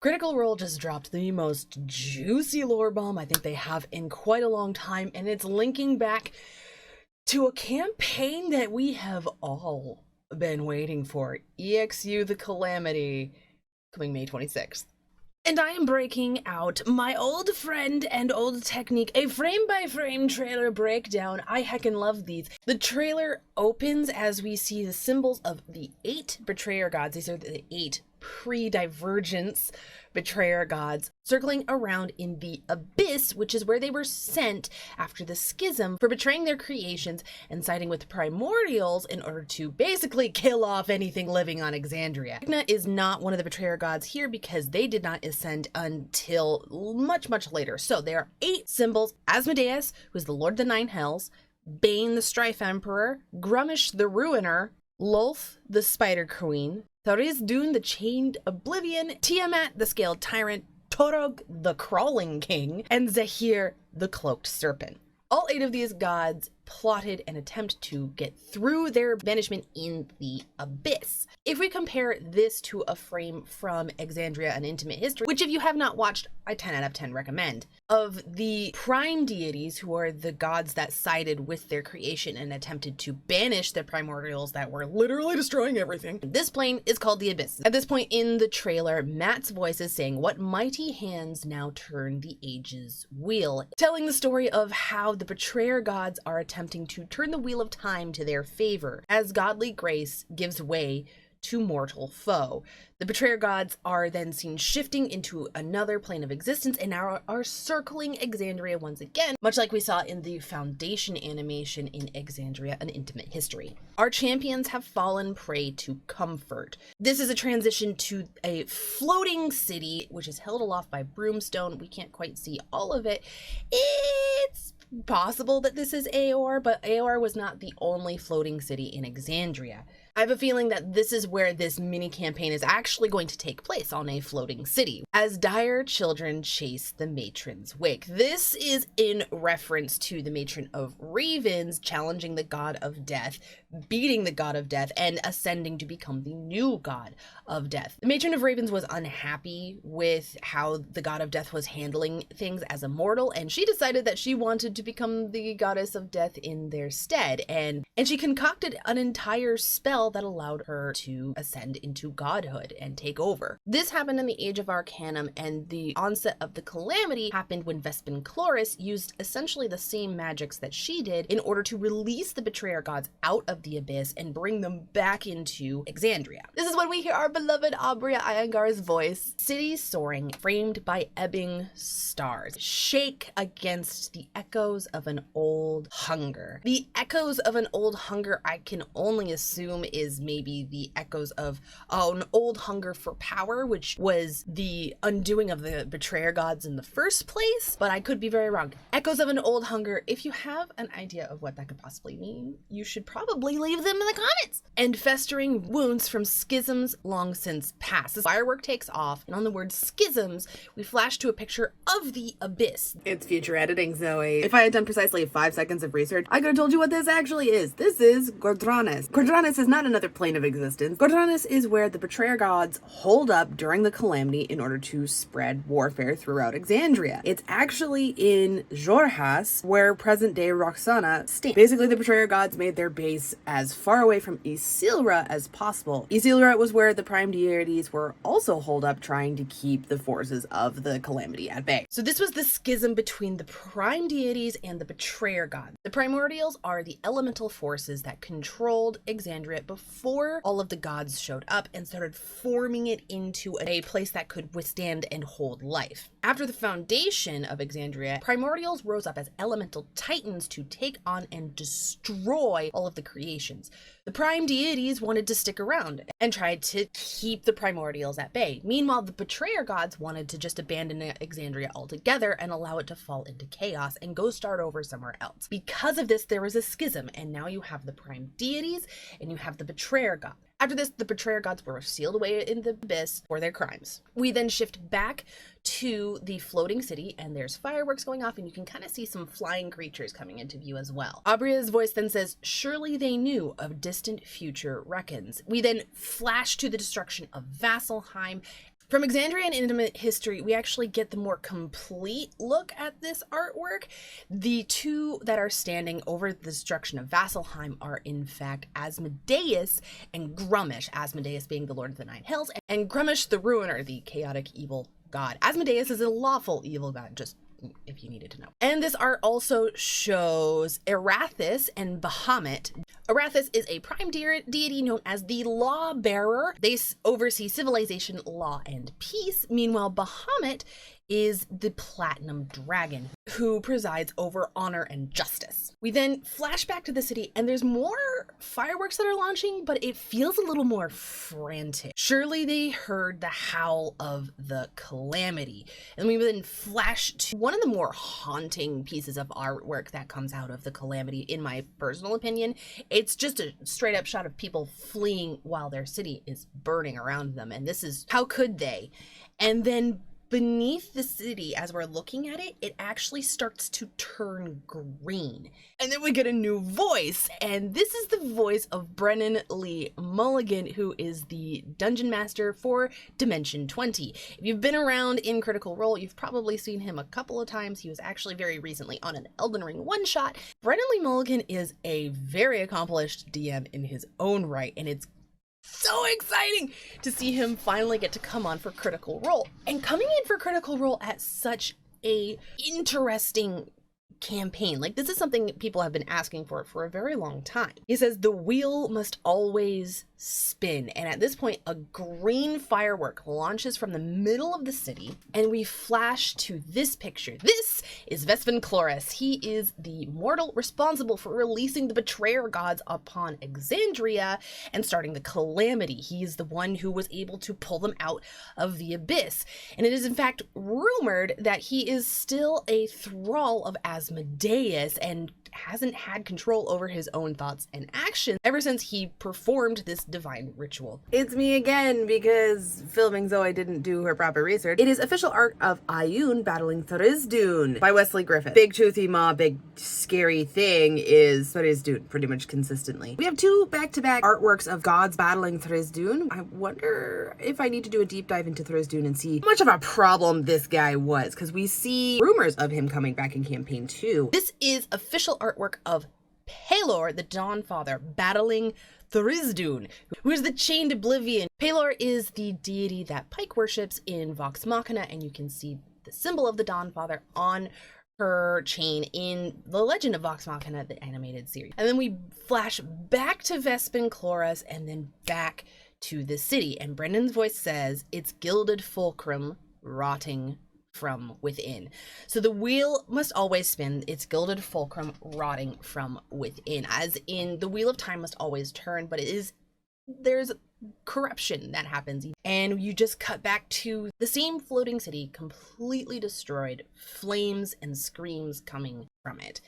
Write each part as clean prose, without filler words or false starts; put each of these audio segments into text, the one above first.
Critical Role just dropped the most juicy lore bomb I think they have in quite a long time, and it's linking back to a campaign that we have all been waiting for, EXU the Calamity, coming May 26th. And I am breaking out my old friend and old technique, a frame-by-frame trailer breakdown. I heckin' love these. The trailer opens as we see the symbols of the 8 betrayer gods. These are the 8 pre-divergence betrayer gods circling around in the abyss, which is where they were sent after the schism for betraying their creations and siding with primordials in order to basically kill off anything living on Exandria. Magna is not one of the betrayer gods here because they did not ascend until much later. So there are 8 symbols: Asmodeus, who is the Lord of the 9 Hells, Bane the Strife Emperor, Grummish the Ruiner, Lolth the Spider Queen, Tharizdun the Chained Oblivion, Tiamat the Scaled Tyrant, Torog the Crawling King, and Zahir the Cloaked Serpent. All 8 of these gods plotted an attempt to get through their banishment in the abyss. If we compare this to a frame from Exandria: An Intimate History, which if you have not watched, I 10 out of 10 recommend, of the prime deities, who are the gods that sided with their creation and attempted to banish the primordials that were literally destroying everything. This plane is called the Abyss. At this point in the trailer, Matt's voice is saying, "What mighty hands now turn the age's wheel," telling the story of how the betrayer gods are attempting to turn the wheel of time to their favor as godly grace gives way to mortal foe. The betrayer gods are then seen shifting into another plane of existence and now are circling Exandria once again, much like we saw in the Foundation animation in Exandria: An Intimate History. Our champions have fallen prey to comfort. This is a transition to a floating city, which is held aloft by brimstone. We can't quite see all of it. It's possible that this is Aor, but Aor was not the only floating city in Exandria. I have a feeling that this is where this mini campaign is actually going to take place, on a floating city, as dire children chase the matron's wake. This is in reference to the matron of Ravens challenging the god of death, beating the god of death, and ascending to become the new god of death. The matron of Ravens was unhappy with how the god of death was handling things as a mortal, and she decided that she wanted to become the goddess of death in their stead, and she concocted an entire spell that allowed her to ascend into godhood and take over. This happened in the Age of Arcanum, and the onset of the Calamity happened when Vespanclorus used essentially the same magics that she did in order to release the betrayer gods out of the abyss and bring them back into Exandria. This is when we hear our beloved Abria Iyengar's voice. Cities soaring, framed by ebbing stars, shake against the echoes of an old hunger. The echoes of an old hunger, I can only assume, is maybe the echoes of an old hunger for power, which was the undoing of the betrayer gods in the first place, but I could be very wrong. Echoes of an old hunger. If you have an idea of what that could possibly mean, you should probably leave them in the comments. And festering wounds from schisms long since past. The firework takes off, and on the word schisms, we flash to a picture of the abyss. It's future editing, Zoe. If I had done precisely 5 seconds of research, I could have told you what this actually is. This is Gordranas. Gordranas is not another plane of existence. Gordranas is where the betrayer gods hold up during the Calamity in order to spread warfare throughout Exandria. It's actually in Jorhas, where present-day Roxana stands. Basically, the betrayer gods made their base as far away from Isilra as possible. Isilra was where the prime deities were also holed up, trying to keep the forces of the Calamity at bay. So this was the schism between the prime deities and the betrayer gods. The primordials are the elemental forces that controlled Exandria before all of the gods showed up and started forming it into a place that could withstand and hold life. After the foundation of Exandria, primordials rose up as elemental titans to take on and destroy all of the creations. The prime deities wanted to stick around and tried to keep the primordials at bay. Meanwhile, the betrayer gods wanted to just abandon Exandria altogether and allow it to fall into chaos and go start over somewhere else. Because of this, there was a schism, and now you have the prime deities and you have the betrayer gods. After this, the betrayer gods were sealed away in the abyss for their crimes. We then shift back to the floating city, and there's fireworks going off, and you can kind of see some flying creatures coming into view as well. Abria's voice then says, "Surely they knew of distant future reckons." We then flash to the destruction of Vasselheim. From Exandria and Intimate History, we actually get the more complete look at this artwork. The two that are standing over the destruction of Vasselheim are in fact Asmodeus and Grummish, Asmodeus being the Lord of the Nine Hells, and Grummish the Ruiner, the chaotic evil god. Asmodeus is a lawful evil god, just if you needed to know. And this art also shows Erathis and Bahamut. Erathis is a prime deity known as the Law Bearer. They oversee civilization, law, and peace. Meanwhile, Bahamut is the Platinum Dragon, who presides over honor and justice. We then flash back to the city, and there's more fireworks that are launching, but it feels a little more frantic. Surely they heard the howl of the calamity. And we then flash to one of the more haunting pieces of artwork that comes out of the calamity, in my personal opinion. It's just a straight up shot of people fleeing while their city is burning around them. And this is, how could they? And then beneath the city, as we're looking at it, it actually starts to turn green. And then we get a new voice, and this is the voice of Brennan Lee Mulligan, who is the Dungeon Master for Dimension 20. If you've been around in Critical Role, you've probably seen him a couple of times. He was actually very recently on an Elden Ring one-shot. Brennan Lee Mulligan is a very accomplished DM in his own right, and it's so exciting to see him finally get to come on for Critical Role. And coming in for Critical Role at such a interesting campaign. Like, this is something people have been asking for a very long time. He says the wheel must always spin, and at this point a green firework launches from the middle of the city, and we flash to this picture. This is Vespanclorus. He is the mortal responsible for releasing the betrayer gods upon Exandria and starting the calamity. He is the one who was able to pull them out of the abyss, and it is in fact rumored that he is still a thrall of Asmodeus and hasn't had control over his own thoughts and actions ever since he performed this divine ritual. It's me again, because filming Zoe didn't do her proper research. It is official art of Ioun battling Tharizdun by Wesley Griffith. Big toothy maw, big scary thing is Tharizdun pretty much consistently. We have two back-to-back artworks of gods battling Tharizdun. I wonder if I need to do a deep dive into Tharizdun and see how much of a problem this guy was, because we see rumors of him coming back in campaign 2. This is official artwork of Pelor, the Dawnfather, battling Tharizdun, who is the Chained Oblivion. Pelor is the deity that Pike worships in Vox Machina, and you can see the symbol of the Dawnfather on her chain in The Legend of Vox Machina, the animated series. And then we flash back to Vespanclorus and then back to the city, and Brendan's voice says, "It's gilded fulcrum rotting from within." So the wheel must always spin, its gilded fulcrum rotting from within, as in the wheel of time must always turn, but there's corruption that happens. And you just cut back to the same floating city, completely destroyed, flames and screams coming from it.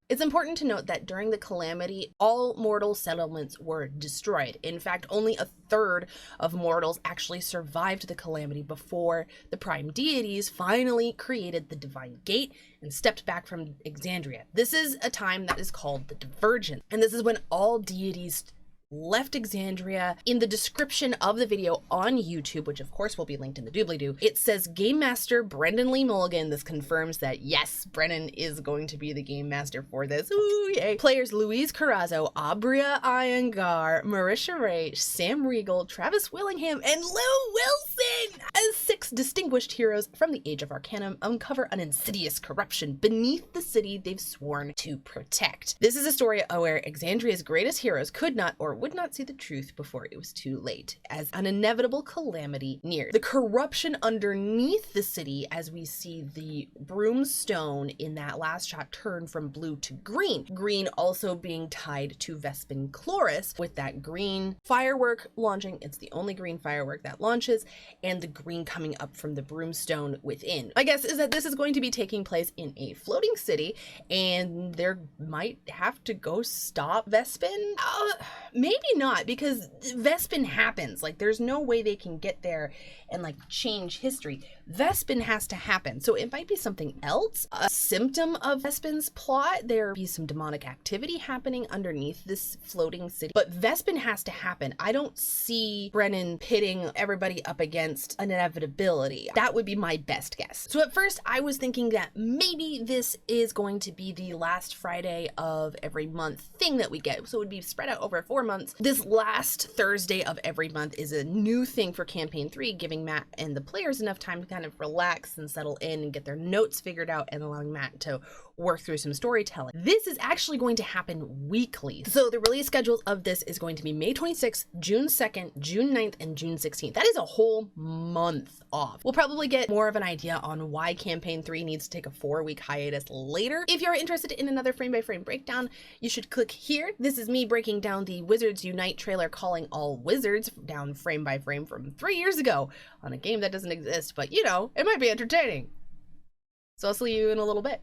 It's important to note that during the calamity, all mortal settlements were destroyed. In fact, only a third of mortals actually survived the calamity before the prime deities finally created the Divine Gate and stepped back from Exandria. This is a time that is called the Divergence, and this is when all deities left Exandria. In the description of the video on YouTube, which of course will be linked in the doobly-doo, it says Game Master Brennan Lee Mulligan. This confirms that yes, Brennan is going to be the Game Master for this. Ooh, yay. Players Louise Carrazzo, Abria Iyengar, Marisha Ray, Sam Riegel, Travis Willingham, and Lou Wilson as 6 distinguished heroes from the Age of Arcanum uncover an insidious corruption beneath the city they've sworn to protect. This is a story where Exandria's greatest heroes could not or would not see the truth before it was too late, as an inevitable calamity neared. The corruption underneath the city, as we see the broomstone in that last shot turn from blue to green. Green also being tied to Vespanclorus, with that green firework launching. It's the only green firework that launches, and the green coming up from the broomstone within. My guess is that this is going to be taking place in a floating city, and there might have to go stop Vespin. maybe not, because Vespin happens. Like, there's no way they can get there and, like, change history. Vespin has to happen. So it might be something else, a symptom of Vespin's plot. There be some demonic activity happening underneath this floating city. But Vespin has to happen. I don't see Brennan pitting everybody up against an inevitability. That would be my best guess. So at first, I was thinking that maybe this is going to be the last Friday of every month thing that we get. So it would be spread out over 4 months. This last Thursday of every month is a new thing for Campaign 3, giving Matt and the players enough time to kind of relax and settle in and get their notes figured out, and allowing Matt to work through some storytelling. This is actually going to happen weekly. So the release schedule of this is going to be May 26th, June 2nd, June 9th, and June 16th. That is a whole month off. We'll probably get more of an idea on why Campaign 3 needs to take a 4-week hiatus later. If you're interested in another frame-by-frame breakdown, you should click here. This is me breaking down the Wizards Unite trailer, calling all wizards down frame by frame from 3 years ago on a game that doesn't exist, but you know, it might be entertaining. So I'll see you in a little bit.